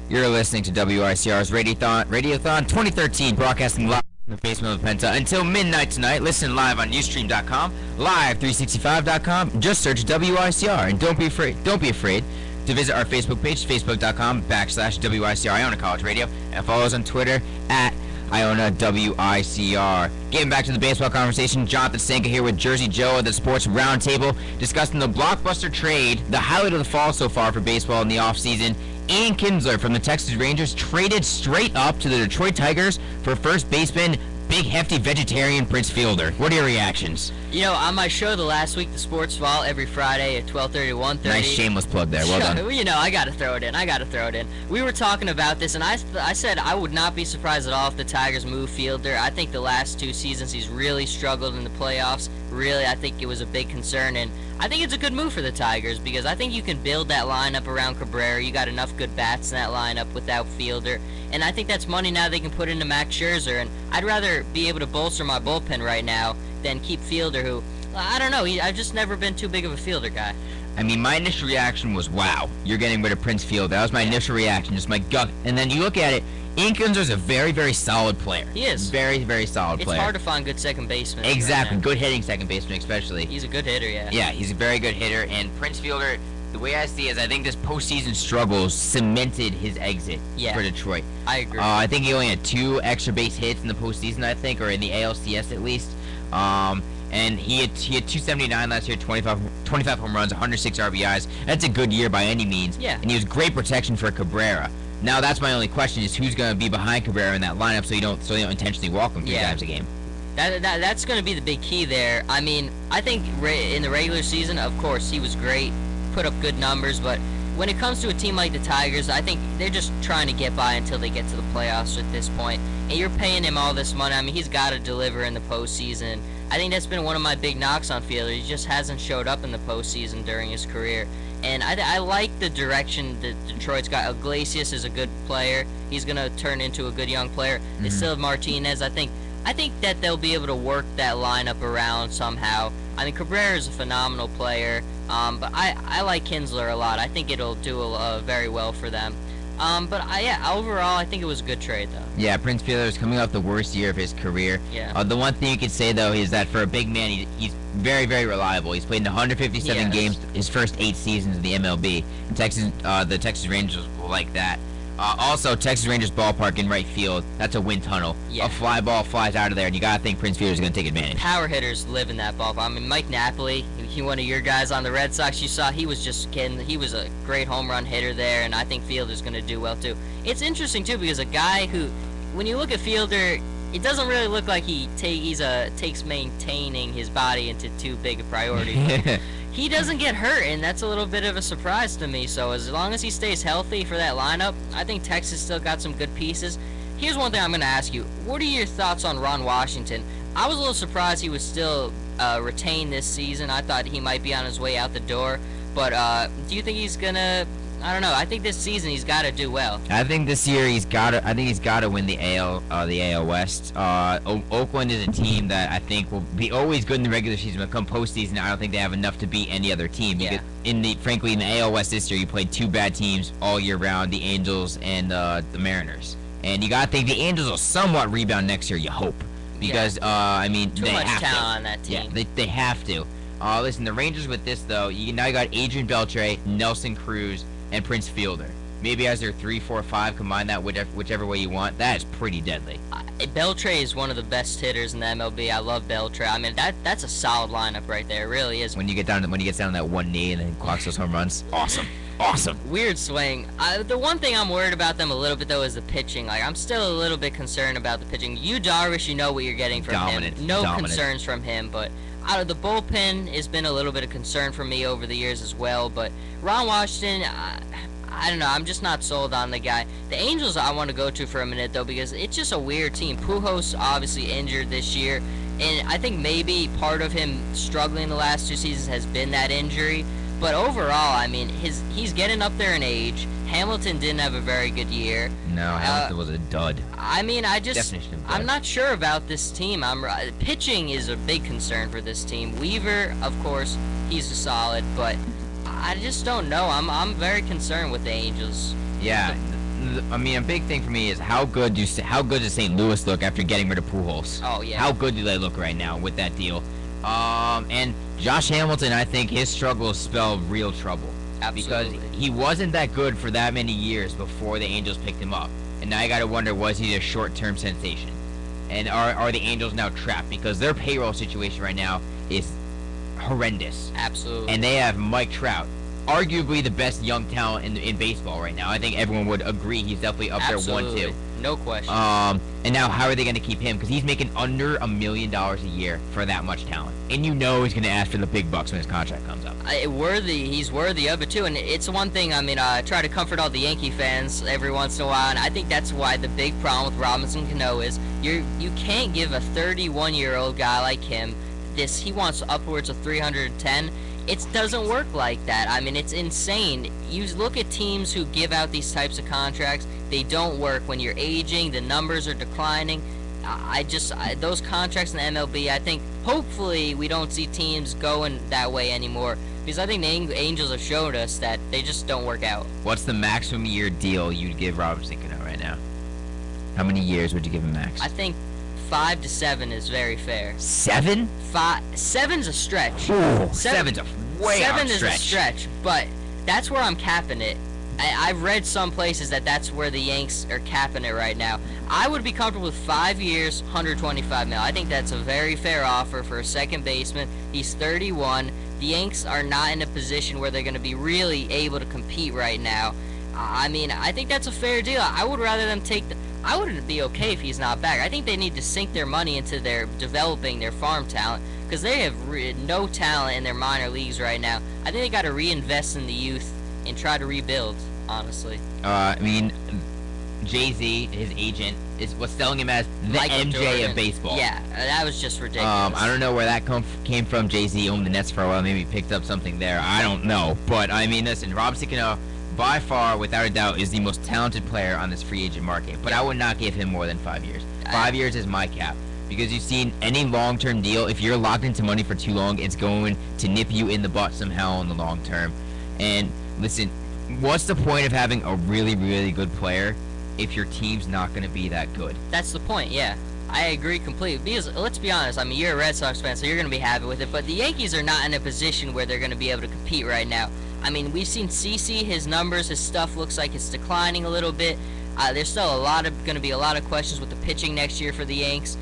You're listening to WICR's Radiothon 2013, broadcasting live from the basement of the Penta until midnight tonight. Listen live on Ustream.com, live365.com. Just search WICR, and don't be afraid to visit our Facebook page, facebook.com/WICR Iona College Radio, and follow us on Twitter at Iona WICR. Getting back to the baseball conversation, Jonathan Stanka here with Jersey Joe at the Sports Roundtable, discussing the blockbuster trade, the highlight of the fall so far for baseball in the offseason. Ian Kinsler from the Texas Rangers traded straight up to the Detroit Tigers for first baseman, big hefty vegetarian Prince Fielder. What are your reactions? You know, on my show the last week, the Sports Vault, every Friday at 12:30 to 1:30. Nice shameless plug there. Well done. You know, I got to throw it in. We were talking about this, and I said I would not be surprised at all if the Tigers move Fielder. I think the last two seasons he's really struggled in the playoffs. Really, I think it was a big concern, and I think it's a good move for the Tigers because I think you can build that lineup around Cabrera. You got enough good bats in that lineup without Fielder, and I think that's money now they can put into Max Scherzer, and I'd rather be able to bolster my bullpen right now than keep Fielder, who, I don't know, I've just never been too big of a Fielder guy. I mean, my initial reaction was, wow, you're getting rid of Prince Fielder. That was my initial reaction, just my gut. And then you look at it, Ian Kinsler's a very, very solid player. He is. Very, very solid player. It's hard to find good second basemen. Exactly. Right Good hitting second baseman, especially. He's a good hitter, yeah. Yeah, he's a very good hitter. And Prince Fielder, the way I see it is I think this postseason struggles cemented his exit for Detroit. I agree. I think he only had 2 extra base hits in the postseason, I think, or in the ALCS at least. And he had 279 last year, 25 home runs, 106 RBIs. That's a good year by any means. Yeah. And he was great protection for Cabrera. Now that's my only question is who's going to be behind Cabrera in that lineup so you don't intentionally walk him 3 times a game. That's going to be the big key there. I mean, I think in the regular season, of course, he was great, put up good numbers, but when it comes to a team like the Tigers, I think they're just trying to get by until they get to the playoffs at this point. And you're paying him all this money. I mean, he's got to deliver in the postseason. I think that's been one of my big knocks on Fielder. He just hasn't showed up in the postseason during his career. And I like the direction that Detroit's got. Iglesias is a good player. He's going to turn into a good young player. They still have Martinez. I think that they'll be able to work that lineup around somehow. I mean, Cabrera is a phenomenal player, but I like Kinsler a lot. I think it'll do very well for them. Overall, I think it was a good trade, though. Yeah, Prince Fielder is coming off the worst year of his career. Yeah. The one thing you could say, though, is that for a big man, he's very, very reliable. He's played in 157 games his first 8 seasons in the MLB. The Texas Rangers will like that. Also, Texas Rangers ballpark in right field, that's a wind tunnel. Yeah. A fly ball flies out of there, and you got to think Prince Fielder's going to take advantage. Power hitters live in that ballpark. I mean, Mike Napoli, one of your guys on the Red Sox, you saw he was a great home run hitter there, and I think Fielder's going to do well, too. It's interesting, too, because a guy who, when you look at Fielder, it doesn't really look like he takes maintaining his body into too big a priority. He doesn't get hurt, and that's a little bit of a surprise to me. So as long as he stays healthy for that lineup, I think Texas still got some good pieces. Here's one thing I'm going to ask you. What are your thoughts on Ron Washington? I was a little surprised he was still retained this season. I thought he might be on his way out the door. But do you think he's going to... I don't know. I think this season he's got to do well. I think this year he's got to win the AL West. Oakland is a team that I think will be always good in the regular season, but come postseason, I don't think they have enough to beat any other team. Yeah. Frankly, in the AL West this year, you played 2 bad teams all year round: the Angels and the Mariners. And you got to think the Angels will somewhat rebound next year. You hope, because I mean, too much talent on that team. Yeah, they have to. Listen, the Rangers with this though, now you got Adrian Beltre, Nelson Cruz, and Prince Fielder. Maybe as their 3, 4, 5, combine that whichever way you want. That is pretty deadly. Beltre is one of the best hitters in the MLB. I love Beltre. I mean, that's a solid lineup right there. It really is. When he gets down on that one knee and then clocks those home runs, awesome. Weird swing. The one thing I'm worried about them a little bit though is the pitching. Like, I'm still a little bit concerned about the pitching. Darvish, you know what you're getting from him. No concerns from him, but out of the bullpen has been a little bit of concern for me over the years as well. But Ron Washington, I don't know. I'm just not sold on the guy. The Angels I want to go to for a minute, though, because it's just a weird team. Pujols obviously injured this year, and I think maybe part of him struggling the last 2 seasons has been that injury. But overall, I mean, he's getting up there in age. Hamilton didn't have a very good year. No, Hamilton was a dud. I mean, I'm not sure about this team. Pitching is a big concern for this team. Weaver, of course, he's a solid, but I just don't know. I'm very concerned with the Angels. Yeah, I mean, a big thing for me is how good does St. Louis look after getting rid of Pujols? Oh yeah. How good do they look right now with that deal? And Josh Hamilton, I think his struggles spell real trouble. Absolutely. Because he wasn't that good for that many years before the Angels picked him up. And now you got to wonder, was he a short-term sensation? And are the Angels now trapped? Because their payroll situation right now is horrendous. Absolutely. And they have Mike Trout, arguably the best young talent in baseball right now. I think everyone would agree he's definitely up Absolutely. there 1-2. No question. And now how are they going to keep him? Because he's making under $1 million a year for that much talent. And you know he's going to ask for the big bucks when his contract comes up. He's worthy of it too, and it's one thing. I mean, I try to comfort all the Yankee fans every once in a while, and I think that's why the big problem with Robinson Cano is you can't give a 31-year-old guy like him this. He wants upwards of 310. It doesn't work like that. I mean, it's insane. You look at teams who give out these types of contracts, they don't work. When you're aging, the numbers are declining. Those contracts in the MLB, I think, hopefully we don't see teams going that way anymore, because I think the Angels have showed us that they just don't work out. What's the maximum year deal you'd give Robinson Cano right now? How many years would you give him max? I think 5 to 7 is very fair. 7? 7's a stretch. Ooh, 7's a way out stretch. 7 is a stretch, but that's where I'm capping it. I've read some places that's where the Yanks are capping it right now. I would be comfortable with 5 years, $125 million. I think that's a very fair offer for a second baseman. He's 31. The Yanks are not in a position where they're going to be really able to compete right now. I mean, I think that's a fair deal. I would rather them take I wouldn't be okay if he's not back. I think they need to sink their money into their developing their farm talent, because they have no talent in their minor leagues right now. I think they got to reinvest in the youth and try to rebuild, honestly. I mean, Jay-Z, his agent, was selling him as the Michael MJ Jordan. of baseball. Yeah, that was just ridiculous. I don't know where that came from. Jay-Z owned the Nets for a while. Maybe he picked up something there. I don't know. But, I mean, listen, Robinson Cano, by far, without a doubt, is the most talented player on this free agent market. But I would not give him more than 5 years. 5 years is my cap. Because you've seen any long-term deal, if you're locked into money for too long, it's going to nip you in the butt somehow in the long term. And, listen, what's the point of having a really, really good player if your team's not going to be that good? That's the point, yeah. I agree completely. Because, let's be honest, I mean, you're a Red Sox fan, so you're going to be happy with it. But the Yankees are not in a position where they're going to be able to compete right now. I mean, we've seen CC, his numbers, his stuff looks like it's declining a little bit. There's still going to be a lot of questions with the pitching next year for the Yanks.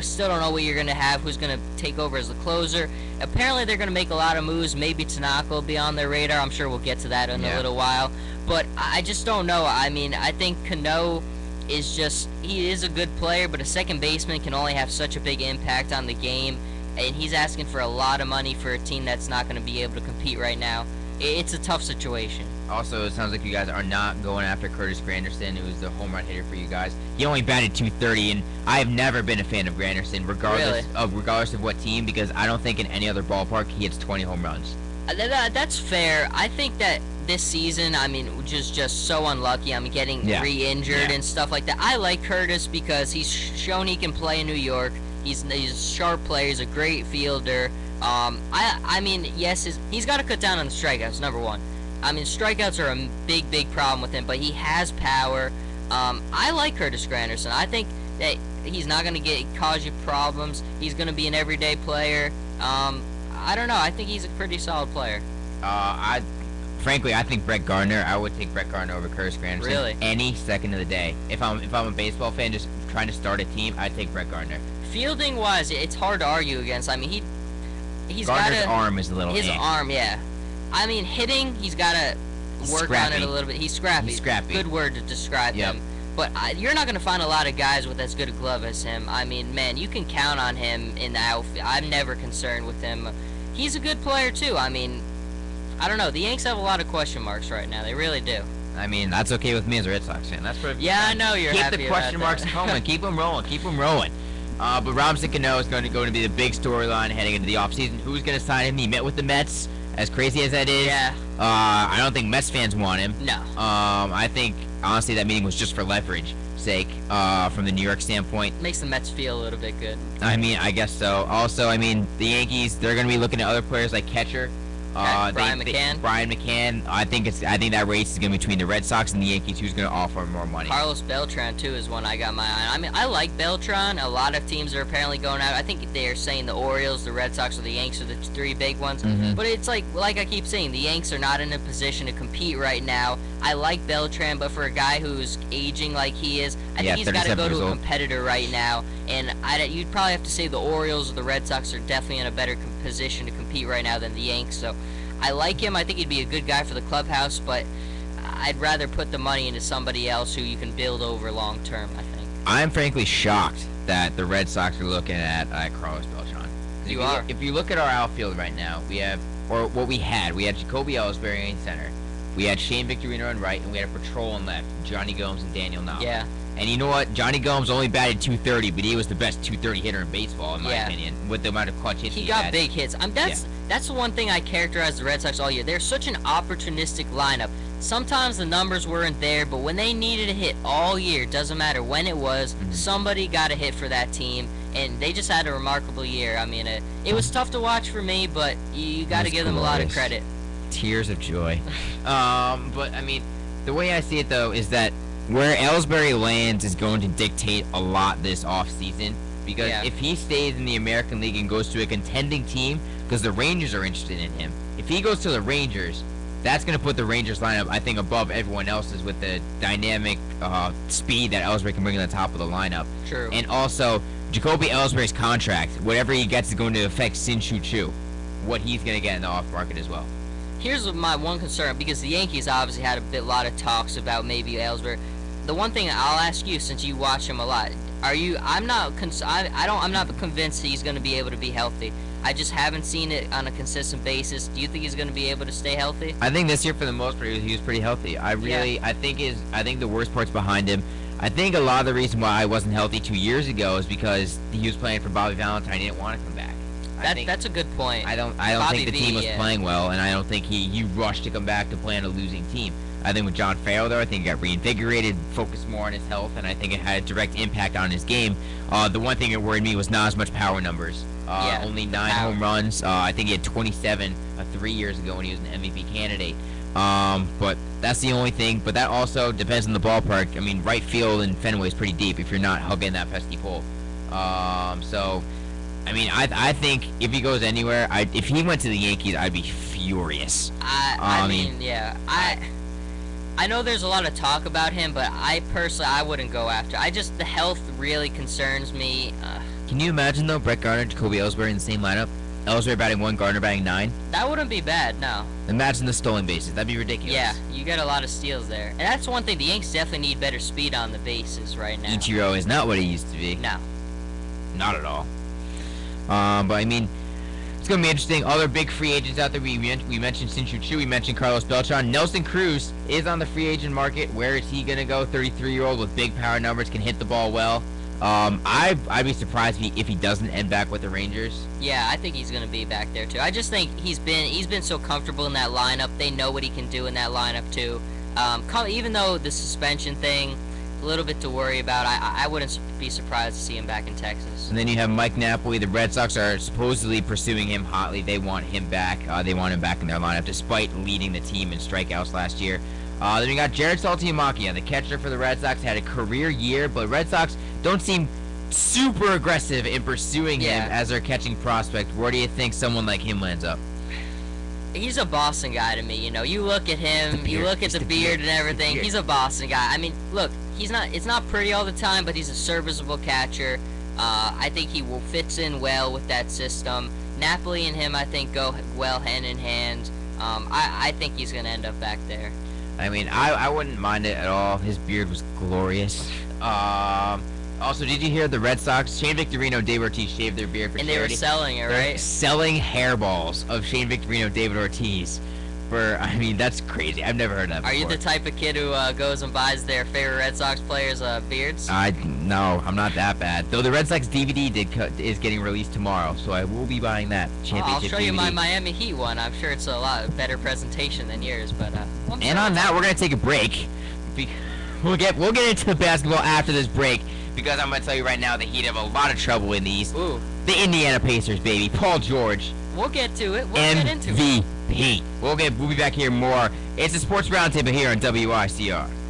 Still don't know what you're going to have, who's going to take over as the closer. Apparently, they're going to make a lot of moves. Maybe Tanaka will be on their radar. I'm sure we'll get to that in a little while. But I just don't know. I mean, I think Cano he is a good player, but a second baseman can only have such a big impact on the game. And he's asking for a lot of money for a team that's not going to be able to compete right now. It's a tough situation. Also, it sounds like you guys are not going after Curtis Granderson, who's the home run hitter for you guys. He only batted .230, and I have never been a fan of Granderson, regardless of what team, because I don't think in any other ballpark he hits 20 home runs. That's fair. I think that this season, I mean, just so unlucky. I'm getting re-injured and stuff like that. I like Curtis because he's shown he can play in New York. He's a sharp player. He's a great fielder. I mean, yes, he's got to cut down on the strikeouts, number one. I mean, strikeouts are a big problem with him, but he has power. I like Curtis Granderson. I think that he's not going to cause you problems. He's going to be an everyday player. I don't know. I think he's a pretty solid player. Frankly, I think Brett Gardner. I would take Brett Gardner over Curtis Granderson really any second of the day. If I'm a baseball fan just trying to start a team, I'd take Brett Gardner. Fielding wise, it's hard to argue against. I mean, he's got Gardner's arm is a little. His arm, yeah. I mean, hitting, he's got to work on it a little bit. He's scrappy. He's scrappy. Good word to describe him. But you're not going to find a lot of guys with as good a glove as him. I mean, man, you can count on him in the outfield. I'm never concerned with him. He's a good player, too. I mean, I don't know. The Yanks have a lot of question marks right now. They really do. I mean, that's okay with me as a Red Sox fan. That's perfect. Yeah, I know you're happy Keep the question about marks that. coming. Keep them rolling. Keep them rolling. But Robinson Cano is going to be the big storyline heading into the offseason. Who's going to sign him? He met with the Mets. As crazy as that is, I don't think Mets fans want him. No. I think, honestly, that meeting was just for leverage sake from the New York standpoint. Makes the Mets feel a little bit good. I mean, I guess so. Also, I mean, the Yankees, they're going to be looking at other players like catcher. Brian McCann. Brian McCann. I think that race is going to be between the Red Sox and the Yankees. Who's going to offer more money? Carlos Beltran too is one I got my eye on. I mean, I like Beltran. A lot of teams are apparently going out. I think they're saying the Orioles, the Red Sox, or the Yanks are the three big ones. Mm-hmm. But it's like I keep saying, the Yanks are not in a position to compete right now. I like Beltran, but for a guy who's aging like he is, I think he's got to go to a competitor right now. And you'd probably have to say the Orioles or the Red Sox are definitely in a better position to compete right now than the Yanks. So I like him. I think he'd be a good guy for the clubhouse, but I'd rather put the money into somebody else who you can build over long term, I think. I'm frankly shocked that the Red Sox are looking at Carlos Beltran. If you look at our outfield right now, we had Jacoby Ellsbury in center. We had Shane Victorino in right, and we had a patrol in left, Johnny Gomes and Daniel Nava. Yeah. And you know what? Johnny Gomes only batted .230, but he was the best .230 hitter in baseball, in my opinion, with the amount of clutch hits he got had. big hits. That's the one thing I characterize the Red Sox all year. They're such an opportunistic lineup. Sometimes the numbers weren't there, but when they needed a hit all year, doesn't matter when it was, somebody got a hit for that team, and they just had a remarkable year. I mean, it was tough to watch for me, but you got to give them a lot of credit. Tears of joy. But, I mean, the way I see it, though, is that where Ellsbury lands is going to dictate a lot this offseason. Because if he stays in the American League and goes to a contending team, because the Rangers are interested in him, if he goes to the Rangers, that's going to put the Rangers lineup, I think, above everyone else's with the dynamic speed that Ellsbury can bring to the top of the lineup. True. And also, Jacoby Ellsbury's contract, whatever he gets is going to affect Shin-Soo Choo, what he's going to get in the off-market as well. Here's my one concern, because the Yankees obviously had a lot of talks about maybe Ellsbury. The one thing I'll ask you, since you watch him a lot, I'm not convinced he's going to be able to be healthy. I just haven't seen it on a consistent basis. Do you think he's going to be able to stay healthy? I think this year, for the most part, he was pretty healthy. I think the worst part's behind him. I think a lot of the reason why I wasn't healthy 2 years ago is because he was playing for Bobby Valentine. He didn't want to come back. That's a good point. I don't think the team was playing well, and I don't think he rushed to come back to play on a losing team. I think with John Farrell, though, I think he got reinvigorated, focused more on his health, and I think it had a direct impact on his game. The one thing that worried me was not as much power numbers. Only 9 home runs. I think he had 27 3 years ago when he was an MVP candidate. But that's the only thing. But that also depends on the ballpark. I mean, right field in Fenway is pretty deep if you're not hugging that pesky pole. So, I mean, I think if he goes anywhere, if he went to the Yankees, I'd be furious. I know there's a lot of talk about him, but I wouldn't go after. The health really concerns me. Can you imagine, though, Brett Gardner, Jacoby Ellsbury in the same lineup? Ellsbury batting 1, Gardner batting 9? That wouldn't be bad, no. Imagine the stolen bases. That'd be ridiculous. Yeah, you got a lot of steals there. And that's one thing. The Yankees definitely need better speed on the bases right now. Ichiro is not what he used to be. No. Not at all. But, I mean, it's going to be interesting. Other big free agents out there. We mentioned Shin-Soo Choo. We mentioned Carlos Beltran. Nelson Cruz is on the free agent market. Where is he going to go? 33-year-old with big power numbers, can hit the ball well. I'd be surprised if he doesn't end back with the Rangers. Yeah, I think he's going to be back there, too. I just think he's been so comfortable in that lineup. They know what he can do in that lineup, too. Even though the suspension thing, a little bit to worry about, I wouldn't be surprised to see him back in Texas. And then you have Mike Napoli. The Red Sox are supposedly pursuing him hotly. They want him back. They want him back in their lineup, despite leading the team in strikeouts last year. Then you got Jared Saltalamacchia, the catcher for the Red Sox, had a career year, but Red Sox don't seem super aggressive in pursuing him as their catching prospect. Where do you think someone like him lands up? He's a Boston guy to me, you know. You look at him, you look at the beard and everything. He's a Boston guy. I mean, look, it's not pretty all the time, but he's a serviceable catcher. I think he fits in well with that system. Napoli and him, I think, go well hand in hand. I think he's going to end up back there. I mean, I wouldn't mind it at all. His beard was glorious. Also, did you hear the Red Sox? Shane Victorino, David Ortiz shaved their beard for charity. And they were selling it, right? They're selling hairballs of Shane Victorino, David Ortiz. I mean, that's crazy. I've never heard that before. Are you the type of kid who goes and buys their favorite Red Sox players' beards? No, I'm not that bad. Though the Red Sox DVD is getting released tomorrow, so I will be buying that championship I'll show you DVD. my Miami Heat one. I'm sure it's a lot better presentation than yours, but. And on that, we're gonna take a break. We'll get into the basketball after this break, because I'm gonna tell you right now the Heat have a lot of trouble in the East. Ooh. The Indiana Pacers, baby. Paul George. We'll get to it. We'll get into it. Heat. We'll be back here more. It's a Sports Roundtable here on WICR.